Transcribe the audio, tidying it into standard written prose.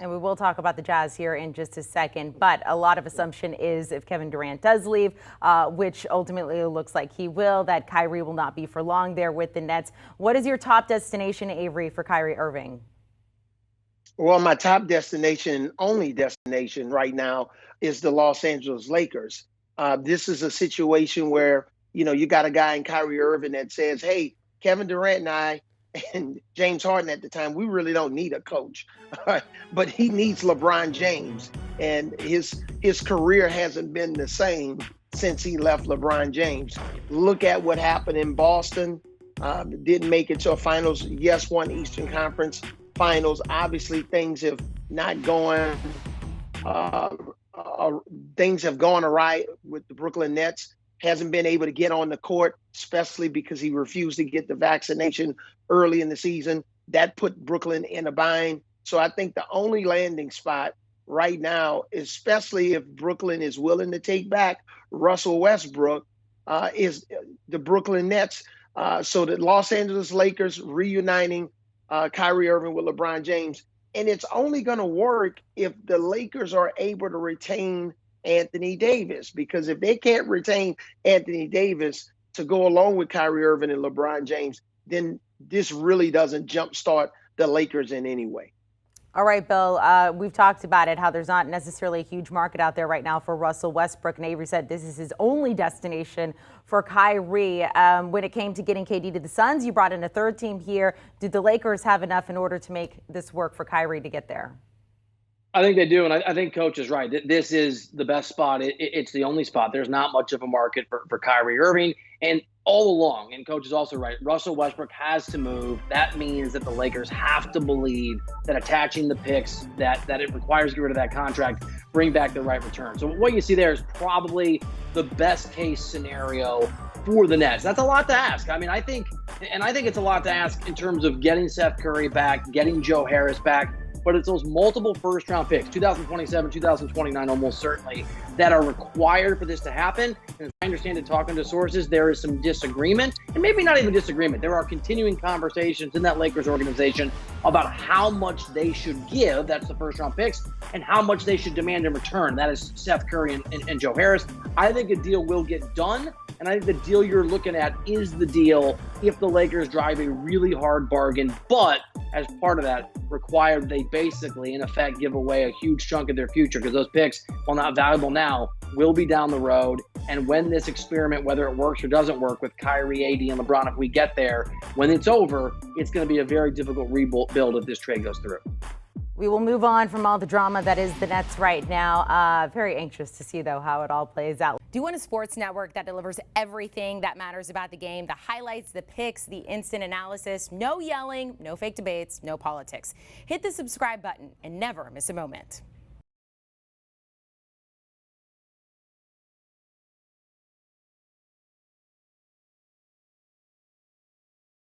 And we will talk about the Jazz here in just a second, but a lot of assumption is if Kevin Durant does leave, which ultimately looks like he will, that Kyrie will not be for long there with the Nets. What is your top destination, Avery, for Kyrie Irving? Well, my top destination, only destination right now, is the Los Angeles Lakers. This is a situation where, you got a guy in Kyrie Irving that says, hey, Kevin Durant and I, and James Harden at the time, we really don't need a coach, but he needs LeBron James, and his career hasn't been the same since he left LeBron James. Look at what happened in Boston. Didn't make it to a finals. Yes, won Eastern Conference Finals. Obviously, things have not gone. Things have gone awry with the Brooklyn Nets. Hasn't been able to get on the court, especially because he refused to get the vaccination early in the season. That put Brooklyn in a bind. So I think the only landing spot right now, especially if Brooklyn is willing to take back Russell Westbrook, is the Brooklyn Nets. So the Los Angeles Lakers reuniting Kyrie Irving with LeBron James. And it's only going to work if the Lakers are able to retain Anthony Davis, because if they can't retain Anthony Davis to go along with Kyrie Irving and LeBron James, then this really doesn't jumpstart the Lakers in any way. All right, Bill, we've talked about it, how there's not necessarily a huge market out there right now for Russell Westbrook. And Avery said this is his only destination for Kyrie. When it came to getting KD to the Suns, you brought in a third team here. Did the Lakers have enough in order to make this work for Kyrie to get there? I think they do, and I think Coach is right. This is the best spot. It's the only spot. There's not much of a market for Kyrie Irving. And all along, and Coach is also right, Russell Westbrook has to move. That means that the Lakers have to believe that attaching the picks, that it requires to get rid of that contract, bring back the right return. So what you see there is probably the best case scenario for the Nets. That's a lot to ask. I think it's a lot to ask in terms of getting Seth Curry back, getting Joe Harris back. But it's those multiple first-round picks, 2027, 2029 almost certainly, that are required for this to happen. And as I understand it, talking to sources, there is some disagreement, and maybe not even disagreement. There are continuing conversations in that Lakers organization about how much they should give, that's the first-round picks, and how much they should demand in return. That is Seth Curry and Joe Harris. I think a deal will get done, and I think the deal you're looking at is the deal if the Lakers drive a really hard bargain, but as part of that, required they basically, in effect, give away a huge chunk of their future, because those picks, while not valuable now, will be down the road. And when this experiment, whether it works or doesn't work with Kyrie, AD, and LeBron, if we get there, when it's over, it's going to be a very difficult rebuild if this trade goes through. We will move on from all the drama that is the Nets right now. Very anxious to see, though, how it all plays out. Do you want a sports network that delivers everything that matters about the game? The highlights, the picks, the instant analysis, no yelling, no fake debates, no politics. Hit the subscribe button and never miss a moment.